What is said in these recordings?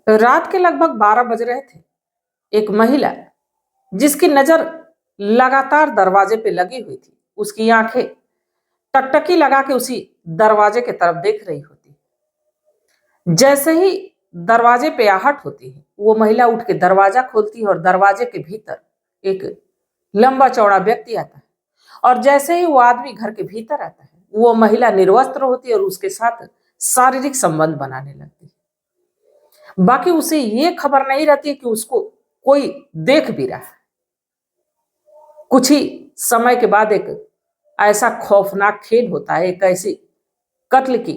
रात के लगभग 12 बज रहे थे। एक महिला जिसकी नजर लगातार दरवाजे पे लगी हुई थी, उसकी आंखें टकटकी लगा के उसी दरवाजे की तरफ देख रही होती। जैसे ही दरवाजे पे आहट होती है, वो महिला उठ के दरवाजा खोलती है और दरवाजे के भीतर एक लंबा चौड़ा व्यक्ति आता है। और जैसे ही वो आदमी घर के भीतर आता है, वो महिला निर्वस्त्र होती है और उसके साथ शारीरिक संबंध बनाने लगती है। बाकी उसे ये खबर नहीं रहती कि उसको कोई देख भी रहा है। कुछ ही समय के बाद एक ऐसा खौफनाक खेल होता है, एक ऐसी कत्ल की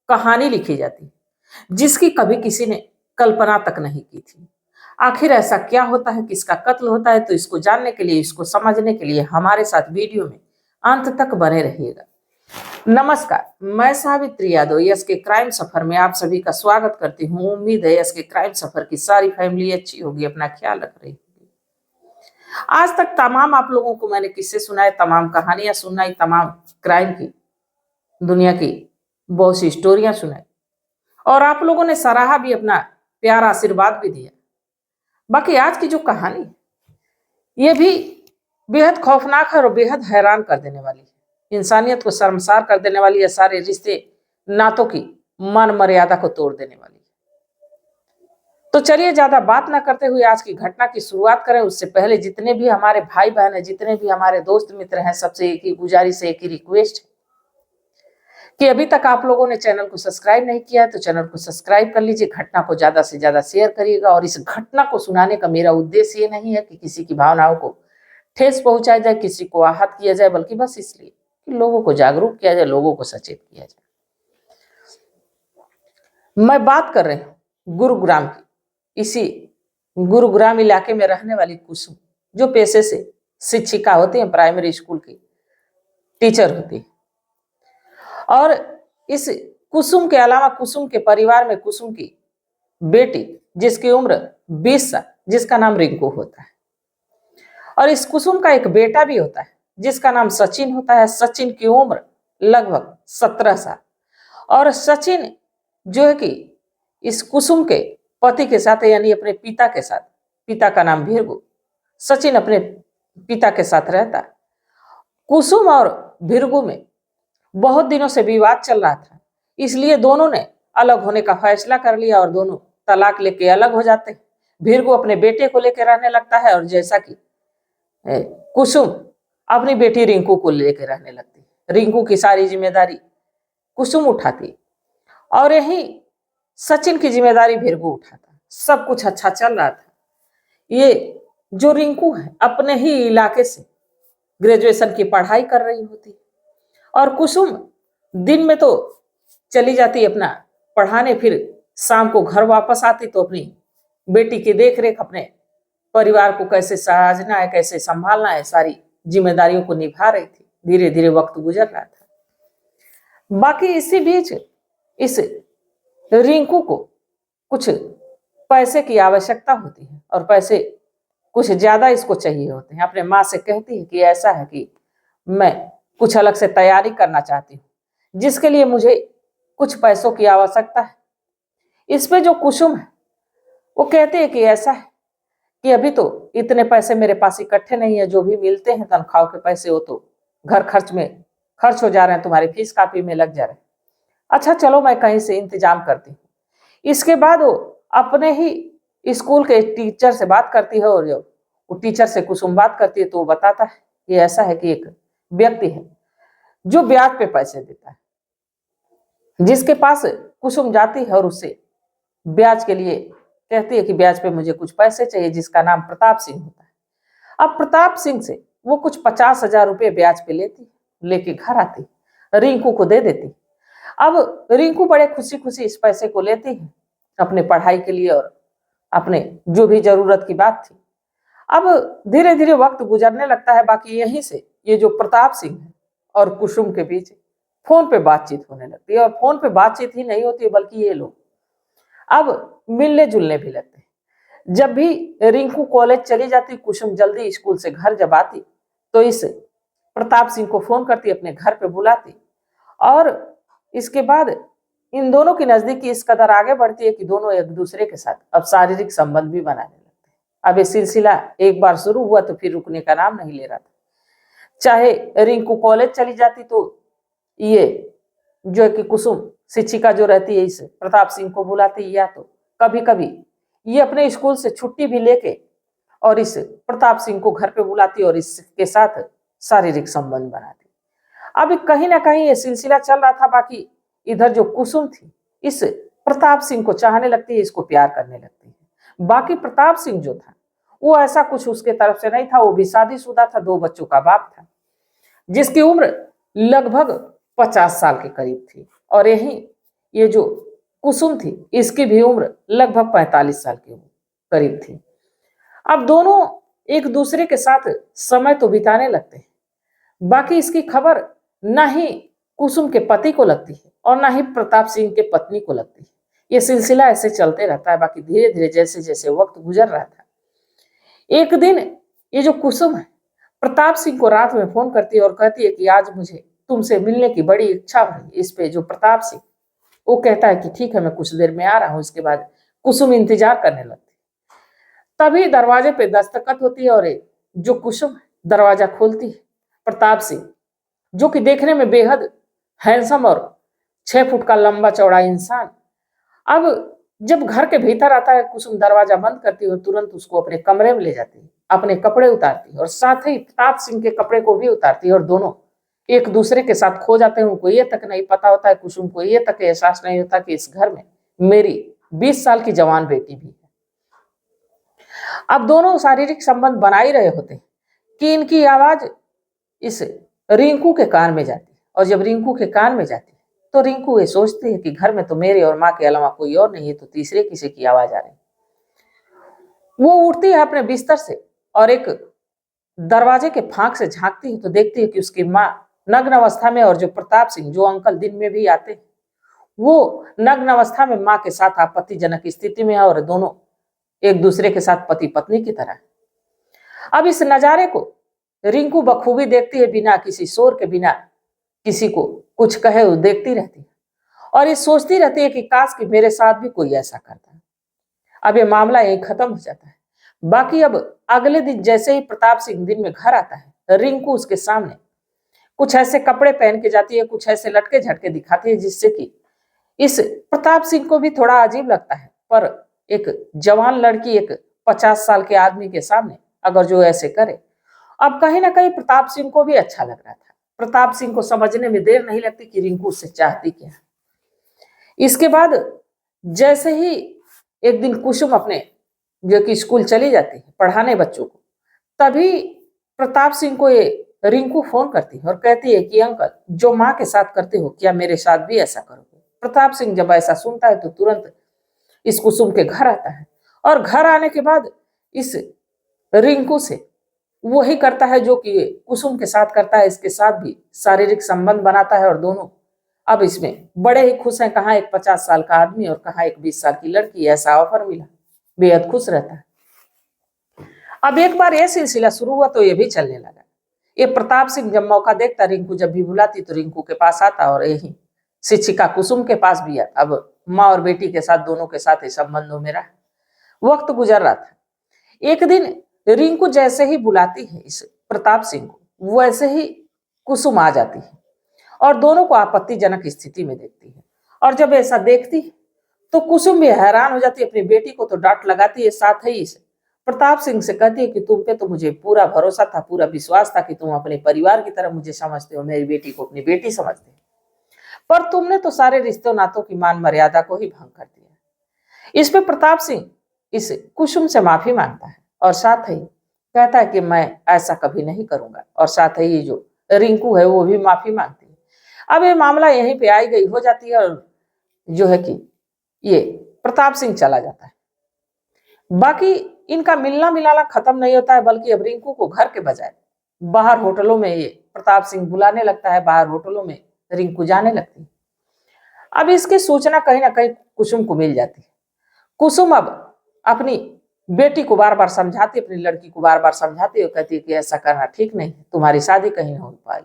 कहानी लिखी जाती है जिसकी कभी किसी ने कल्पना तक नहीं की थी। आखिर ऐसा क्या होता है, किसका कत्ल होता है, तो इसको जानने के लिए, इसको समझने के लिए हमारे साथ वीडियो में अंत तक बने रहिएगा। नमस्कार, मैं सावित्री यादव यस के क्राइम सफर में आप सभी का स्वागत करती हूँ। उम्मीद है यस के क्राइम सफर की सारी फैमिली अच्छी होगी, अपना ख्याल रख रही होगी। आज तक तमाम आप लोगों को मैंने किस्से सुनाए, तमाम कहानियां सुनाई, तमाम क्राइम की दुनिया की बहुत सी स्टोरियां सुनाई और आप लोगों ने सराहा भी, अपना प्यार आशीर्वाद भी दिया। बाकी आज की जो कहानी है, ये भी बेहद खौफनाक है और बेहद हैरान कर देने वाली है। इंसानियत को शर्मसार कर देने वाली है, सारे रिश्ते नातों की मान मर्यादा को तोड़ देने वाली है। तो चलिए ज्यादा बात ना करते हुए आज की घटना की शुरुआत करें। उससे पहले जितने भी हमारे भाई बहन हैं, जितने भी हमारे दोस्त मित्र हैं, सबसे एक ही गुजारिश है, एक ही रिक्वेस्ट है कि अभी तक आप लोगों ने चैनल को सब्सक्राइब नहीं किया है तो चैनल को सब्सक्राइब कर लीजिए। घटना को ज्यादा से ज्यादा शेयर करिएगा। और इस घटना को सुनाने का मेरा उद्देश्य ये नहीं है कि किसी की भावनाओं को ठेस पहुंचाया जाए, किसी को आहत किया जाए, बल्कि बस इसलिए कि लोगों को जागरूक किया जाए, लोगों को सचेत किया जाए। मैं बात कर रही हूँ गुरुग्राम की। इसी गुरुग्राम इलाके में रहने वाली कुसुम, जो पेशे से शिक्षिका होती है, प्राइमरी स्कूल की टीचर होती है। और इस कुसुम के अलावा कुसुम के परिवार में कुसुम की बेटी, जिसकी उम्र 20 साल, जिसका नाम रिंकू होता है। और इस कुसुम का एक बेटा भी होता है जिसका नाम सचिन होता है। सचिन की उम्र लगभग 17 साल। और सचिन जो है कि इस कुसुम के पति के साथ, यानी अपने पिता के साथ, पिता का नाम भीरगु, सचिन अपने पिता के साथ रहता है। कुसुम और भीरगु में बहुत दिनों से विवाद चल रहा था, इसलिए दोनों ने अलग होने का फैसला कर लिया और दोनों तलाक लेके अलग हो जाते हैं। भीरगु अपने बेटे को लेकर रहने लगता है और जैसा कि कुसुम अपनी बेटी रिंकू को लेकर रहने लगती। रिंकू की सारी जिम्मेदारी कुसुम उठाती और यही सचिन की जिम्मेदारी भीरगु उठाता। सब कुछ अच्छा चल रहा था। ये जो रिंकू है, अपने ही इलाके से ग्रेजुएशन की पढ़ाई कर रही होती और कुसुम दिन में तो चली जाती अपना पढ़ाने, फिर शाम को घर वापस आती तो अपनी बेटी की देखरेख, अपने परिवार को कैसे सहाजना है, कैसे संभालना है, सारी जिम्मेदारियों को निभा रही थी। धीरे धीरे वक्त गुजर रहा था। बाकी इसी बीच इस रिंकू को कुछ पैसे की आवश्यकता होती है और पैसे कुछ ज्यादा इसको चाहिए होते हैं। अपने माँ से कहती है कि ऐसा है कि मैं कुछ अलग से तैयारी करना चाहती हूँ, जिसके लिए मुझे कुछ पैसों की आवश्यकता है। इस पे जो कुसुम है वो कहते हैं कि ऐसा है कि अभी तो इतने पैसे मेरे पास इकट्ठे नहीं है, जो भी मिलते हैं तनख्वाह के पैसे वो तो घर खर्च में खर्च हो जा रहे हैं, तुम्हारी फीस कापी में लग जा रहे हैं। अच्छा चलो मैं कहीं से इंतजाम करती हूँ। इसके बाद वो अपने ही स्कूल के टीचर से बात करती है और जब वो टीचर से कुसुम बात करती है तो वो बताता है कि ऐसा है कि एक व्यक्ति है जो ब्याज पे पैसे देता है, जिसके पास कुसुम जाती है और उससे ब्याज के लिए कहती है कि ब्याज पे मुझे कुछ पैसे चाहिए, जिसका नाम प्रताप सिंह होता है। अब प्रताप सिंह से वो कुछ 50,000 रुपये ब्याज पे लेती, लेके घर आती, रिंकू को दे देती। अब रिंकू बड़े खुशी खुशी इस पैसे को लेती है अपने पढ़ाई के लिए और अपने जो भी जरूरत की बात थी। अब धीरे धीरे वक्त गुजरने लगता है। बाकी यहीं से ये जो प्रताप सिंह है और कुसुम के बीच फोन पे बातचीत होने लगती है। और फोन पे बातचीत ही नहीं होती बल्कि ये लोग अब मिलने जुलने भी लगते हैं। जब भी रिंकू कॉलेज चली जाती, कुसुम जल्दी स्कूल से घर जब आती तो इस प्रताप सिंह को फोन करती, अपने घर पे बुलाती और इसके बाद इन दोनों की नजदीकी इस कदर आगे बढ़ती है कि दोनों एक दूसरे के साथ अब शारीरिक संबंध भी बनाने लगते हैं। अब ये सिलसिला एक बार शुरू हुआ तो फिर रुकने का नाम नहीं ले रहा था। चाहे रिंकू कॉलेज चली जाती तो ये जो है कि कुसुम शिक्षिका जो रहती है इस प्रताप सिंह को बुलाती, या तो कभी कभी ये अपने स्कूल से छुट्टी भी लेके और इस प्रताप सिंह को घर पे बुलाती और इसके साथ शारीरिक संबंध बनाती। अब कहीं ना कहीं ये सिलसिला चल रहा था। बाकी इधर जो कुसुम थी इस प्रताप सिंह को चाहने लगती है, इसको प्यार करने लगती है। बाकी प्रताप सिंह जो था वो ऐसा कुछ उसके तरफ से नहीं था, वो भी शादीशुदा था, 2 बच्चों का बाप था, जिसकी उम्र लगभग 50 साल के करीब थी। और यही ये जो कुसुम थी इसकी भी उम्र लगभग 45 साल के करीब थी। अब दोनों एक दूसरे के साथ समय तो बिताने लगते हैं। बाकी इसकी खबर ना ही कुसुम के पति को लगती है और ना ही प्रताप सिंह के पत्नी को लगती है। ये सिलसिला ऐसे चलते रहता है। बाकी धीरे धीरे जैसे जैसे वक्त गुजर रहा था, एक दिन ये जो कुसुम है प्रताप सिंह को रात में फोन करती है और कहती है कि आज मुझे तुमसे मिलने की बड़ी इच्छा हो रही। इस पे जो प्रताप सिंह वो कहता है कि ठीक है, मैं कुछ देर में आ रहा हूँ। इसके बाद कुसुम इंतजार करने लगती है। तभी दरवाजे पे दस्तखत होती है और जो कुसुम दरवाजा खोलती है प्रताप सिंह, जो कि देखने में बेहद हैंडसम और 6 फुट का लंबा चौड़ा इंसान। अब जब घर के भीतर आता है कुसुम दरवाजा बंद करती है और तुरंत उसको अपने कमरे में ले जाती है, अपने कपड़े उतारती है और साथ ही प्रताप सिंह के कपड़े को भी उतारती है और दोनों एक दूसरे के साथ खो जाते हैं। उनको ये तक नहीं पता होता है, कुसुम को ये तक एहसास नहीं होता कि इस घर में मेरी 20 साल की जवान बेटी भी है। अब दोनों शारीरिक संबंध बना ही रहे होते हैं कि इनकी आवाज इस रिंकू के कान में जाती है। और जब रिंकू के कान में जाती है तो रिंकू ये सोचती है कि घर में तो मेरे और माँ के अलावा कोई और नहीं है, तो तीसरे किसी की आवाज आ रही। वो उठती है अपने बिस्तर से और एक दरवाजे के फांक से झांकती है तो देखती है कि उसकी माँ नग्न अवस्था में, और जो प्रताप सिंह जो अंकल दिन में भी आते हैं वो नग्न अवस्था में माँ के साथ आपत्तिजनक स्थिति में है और दोनों एक दूसरे के साथ पति पत्नी की तरह। अब इस नजारे को रिंकू बखूबी देखती है, बिना किसी शोर के, बिना किसी को कुछ कहे वो देखती रहती है और ये सोचती रहती है कि काश कि मेरे साथ भी कोई ऐसा करता। अब ये मामला यही खत्म हो जाता है। बाकी अब अगले दिन जैसे ही प्रताप सिंह दिन में घर आता है, रिंकू उसके सामने कुछ ऐसे कपड़े पहन के जाती है, कुछ ऐसे लटके झटके दिखाती है जिससे कि इस प्रताप सिंह को भी थोड़ा अजीब लगता है। पर एक जवान लड़की एक 50 साल के आदमी के सामने अगर जो ऐसे करे, अब कहीं ना कहीं प्रताप सिंह को भी अच्छा लग रहा था। प्रताप सिंह को समझने में देर नहीं लगती कि रिंकू उससे चाहती क्या। इसके बाद जैसे ही एक दिन कुसुम अपने जो कि स्कूल चली जाती है पढ़ाने बच्चों को, तभी प्रताप सिंह को ये रिंकू फोन करती है और कहती है कि अंकल जो माँ के साथ करते हो क्या मेरे साथ भी ऐसा करोगे। प्रताप सिंह जब ऐसा सुनता है तो तुरंत इस कुसुम के घर आता है और घर आने के बाद इस रिंकू से वही करता है जो कि कुसुम के साथ करता है। इसके साथ भी शारीरिक संबंध बनाता है और दोनों अब इसमें बड़े ही खुश हैं। कहाँ एक 50 साल का आदमी और कहाँ एक 20 साल की लड़की, ऐसा ऑफर मिला, बेहद खुश रहता है। अब एक बार यह सिलसिला शुरू हुआ तो ये भी चलने लगा। ये प्रताप सिंह जब मौका देखता, रिंकू जब भी बुलाती तो रिंकू के पास आता और यही शिक्षिका कुसुम के पास भी आता। अब माँ और बेटी के साथ दोनों के साथ इस संबंधों में रहा। वक्त गुजर रहा था। एक दिन रिंकू जैसे ही बुलाती है इस प्रताप सिंह को, वैसे ही कुसुम आ जाती है और दोनों को आपत्तिजनक स्थिति में देखती है। और जब ऐसा देखती है तो कुसुम भी हैरान हो जाती है। अपनी बेटी को तो डांट लगाती है, साथ ही इस प्रताप सिंह से कहती है कि तुम पे तो मुझे पूरा भरोसा था, पूरा विश्वास था कि तुम अपने परिवार की तरह मुझे समझते हो, मेरी बेटी को अपनी बेटी समझते हो, पर तुमने तो सारे रिश्तों नातों की मान मर्यादा को ही भंग कर दिया। इस पे प्रताप सिंह इस कुसुम से माफी मांगता है और साथ ही कहता है कि मैं ऐसा कभी नहीं करूंगा। और साथ ही जो रिंकू है वो भी माफी मांगती है। अब ये मामला यहीं पे आई गई हो जाती है और जो है कि ये प्रताप सिंह चला जाता है। बाकी इनका मिलना मिलाना खत्म नहीं होता है, बल्कि अब रिंकू को घर के बजाय बाहर होटलों में ये प्रताप सिंह बुलाने लगता है, बाहर होटलों में रिंकू जाने लगती है। अब इसकी सूचना कहीं ना कहीं कुसुम को मिल जाती है। कुसुम अब अपनी बेटी को बार बार समझाती, अपनी लड़की को बार बार समझाती है, कहती है कि ऐसा करना ठीक नहीं, तुम्हारी शादी कहीं नहीं हो पाई।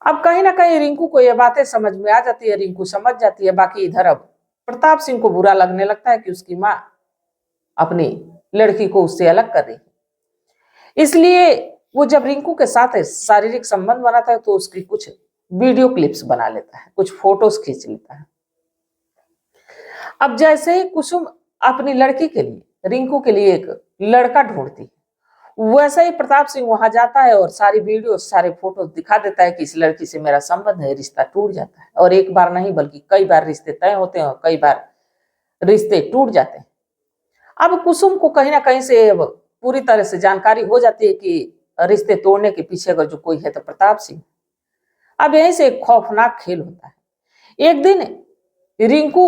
अब कहीं ना कहीं रिंकू को ये बातें समझ में आ जाती है, रिंकू समझ जाती है। बाकी इधर अब प्रताप सिंह को बुरा लगने लगता है कि उसकी माँ अपनी लड़की को उससे अलग कर रही है। इसलिए वो जब रिंकू के साथ शारीरिक संबंध बनाता है तो उसकी कुछ वीडियो क्लिप्स बना लेता है, कुछ फोटोज खींच लेता है। अब जैसे ही कुसुम अपनी लड़की के लिए, रिंकू के लिए एक लड़का ढूंढती है, वैसे ही प्रताप सिंह वहां जाता है और सारी वीडियो, सारे फोटो दिखा देता है कि इस लड़की से मेरा संबंध है। रिश्ता टूट जाता है, और एक बार नहीं बल्कि कई बार रिश्ते तय होते हैं और कई बार रिश्ते टूट जाते हैं। अब कुसुम को कहीं ना कहीं से अब पूरी तरह से जानकारी हो जाती है कि रिश्ते तोड़ने के पीछे अगर जो कोई है तो प्रताप सिंह। अब यहीं से एक खौफनाक खेल होता है। एक दिन रिंकू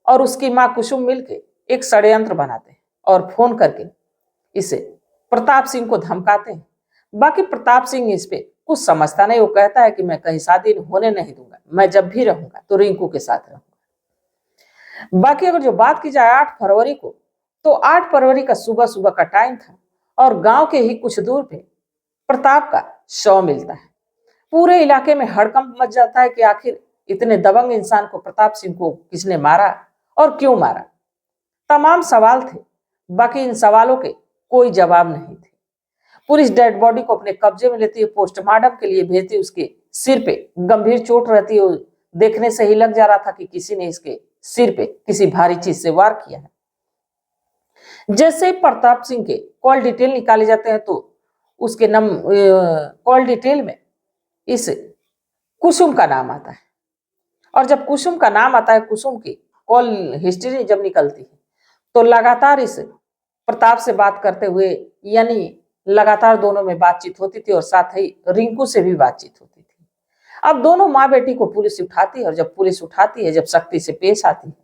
और उसकी माँ कुसुम मिलके एक षड्यंत्र बनाते हैं और फोन करके इसे प्रताप सिंह को धमकाते हैं। बाकी प्रताप सिंह इस पे कुछ समझता नहीं। वो कहता है कि मैं कहीं शादी होने नहीं दूंगा, मैं जब भी रहूंगा तो रिंकू के साथ रहूंगा। बाकी अगर जो बात की जाए 8 फरवरी को, तो 8 फरवरी का सुबह सुबह का टाइम था और गांव के ही कुछ दूर पे प्रताप का शव मिलता है। पूरे इलाके में हड़कंप मच जाता है कि आखिर इतने दबंग इंसान को, प्रताप सिंह को, किसने मारा और क्यों मारा। तमाम सवाल थे, बाकी इन सवालों के कोई जवाब नहीं थे। पुलिस डेड बॉडी को अपने कब्जे में लेती है, पोस्टमार्टम के लिए भेजती है। उसके सिर पे गंभीर चोट रहती है। देखने से ही लग जा रहा था कि किसी ने इसके सिर पे किसी भारी चीज से वार किया है। जैसे प्रताप सिंह के कॉल डिटेल निकाले जाते हैं तो उसके कॉल डिटेल में इस कुसुम का नाम आता है। और जब कुसुम का नाम आता है, कुसुम की कॉल हिस्ट्री जब निकलती है, तो लगातार इस प्रताप से बात करते हुए, यानी लगातार दोनों में बातचीत होती थी और साथ ही रिंकू से भी बातचीत होती थी। अब दोनों माँ बेटी को पुलिस उठाती है और जब पुलिस उठाती है, जब सख्ती से पेश आती है,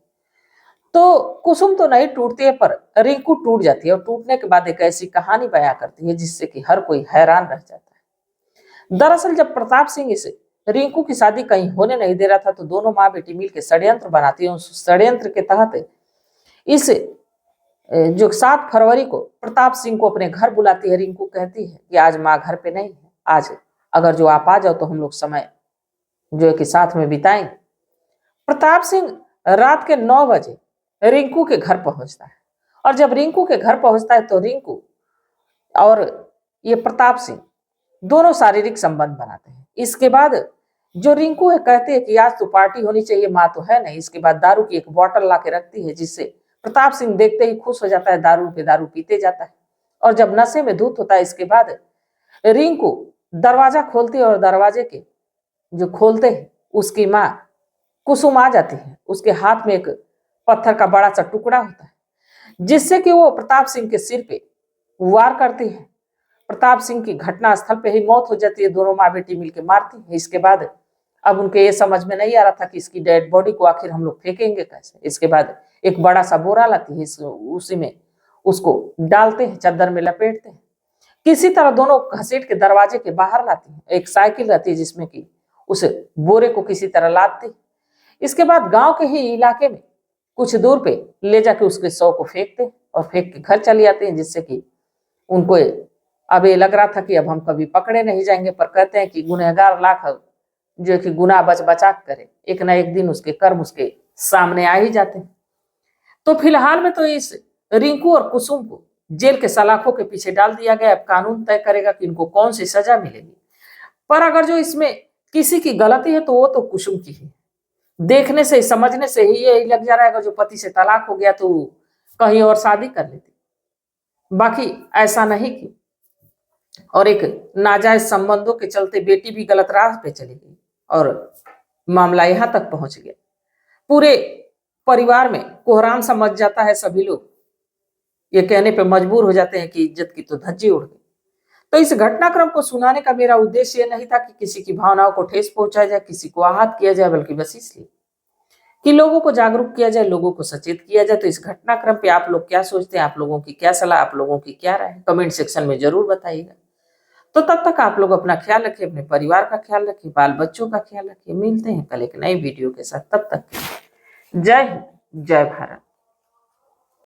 तो कुसुम तो नहीं टूटती है पर रिंकू टूट जाती है। और टूटने के बाद एक ऐसी कहानी बयां करती है जिससे कि हर कोई हैरान रह जाता है। दरअसल जब प्रताप सिंह इसे रिंकू की शादी कहीं होने नहीं दे रहा था, तो दोनों माँ बेटी मिलकर षड्यंत्र बनाती है। उस षड्यंत्र के तहत इस जो 7 फरवरी को प्रताप सिंह को अपने घर बुलाती है। रिंकू कहती है कि आज माँ घर पे नहीं है, आज अगर जो आप आ जाओ तो हम लोग समय जो है कि साथ में बिताएंगे। प्रताप सिंह रात के 9 बजे रिंकू के घर पहुंचता है, और जब रिंकू के घर पहुंचता है तो रिंकू और ये प्रताप सिंह दोनों शारीरिक संबंध बनाते हैं। इसके बाद जो रिंकू है कहती है कि आज तो पार्टी होनी चाहिए, माँ तो है नहीं। इसके बाद दारू की एक बोतल ला के रखती है, जिससे प्रताप सिंह देखते ही खुश हो जाता है, दारू पे दारू पीते जाता है और जब नशे में धुत होता है। इसके बाद रिंकू दरवाजा खोलती है और दरवाजे के जो खोलते हैं उसकी माँ कुसुम आ जाती है। उसके हाथ में एक पत्थर का बड़ा सा टुकड़ा होता है, जिससे कि वो प्रताप सिंह के सिर पे वार करती है। प्रताप सिंह की घटना स्थल पे ही मौत हो जाती है। दोनों माँ बेटी मिलकर मारती है। इसके बाद अब उनके ये समझ में नहीं आ रहा था कि इसकी डेड बॉडी को आखिर हम लोग फेंकेंगे कैसे। इसके बाद एक बड़ा सा बोरा लाती है, उसी में उसको डालते हैं, चादर में लपेटते हैं। किसी तरह दोनों घसीट के दरवाजे के बाहर लाती है। एक साइकिल रहती है जिसमें कि उस बोरे को किसी तरह लादती। इसके बाद गांव के ही इलाके में कुछ दूर पे ले जाके उसके शव को फेंकते और फेंक के घर चले आते हैं, जिससे कि उनको अब ये लग रहा था कि अब हम कभी पकड़े नहीं जाएंगे। पर कहते हैं कि गुनहगार लाख जो कि गुनाह बच बचा करे, एक ना एक दिन उसके कर्म उसके सामने आ ही जाते हैं। तो फिलहाल में तो इस रिंकू और कुसुम को जेल के सलाखों के पीछे डाल दिया गया। अब कानून तय करेगा कि इनको कौन सी सजा मिलेगी। पर अगर जो इसमें किसी की गलती है तो वो तो कुसुम की है। देखने से, समझने से ही यही लग जा रहा है, अगर जो पति से तलाक हो गया तो कहीं और शादी कर लेती, बाकी ऐसा नहीं की। और एक नाजायज संबंधों के चलते बेटी भी गलत राह पे चली गई और मामला यहां तक पहुंच गया। पूरे परिवार में कोहराम सा मच जाता है। सभी लोग ये कहने पे मजबूर हो जाते हैं कि इज्जत की तो धज्जी उड़ गई। तो इस घटनाक्रम को सुनाने का मेरा उद्देश्य ये नहीं था कि किसी की भावनाओं को ठेस पहुंचाया जाए, किसी को आहत किया जाए, बल्कि बस इसलिए कि लोगों को जागरूक किया जाए, लोगों को सचेत किया जाए। तो इस घटनाक्रम पे आप लोग क्या सोचते हैं, आप लोगों की क्या सलाह, आप लोगों की क्या राय है, कमेंट सेक्शन में जरूर बताइएगा। तो तब तक आप लोग अपना ख्याल रखिए, अपने परिवार का ख्याल रखिए, बाल बच्चों का ख्याल रखिए। मिलते हैं कल एक नई वीडियो के साथ। तब तक जय हिंद, जय भारत।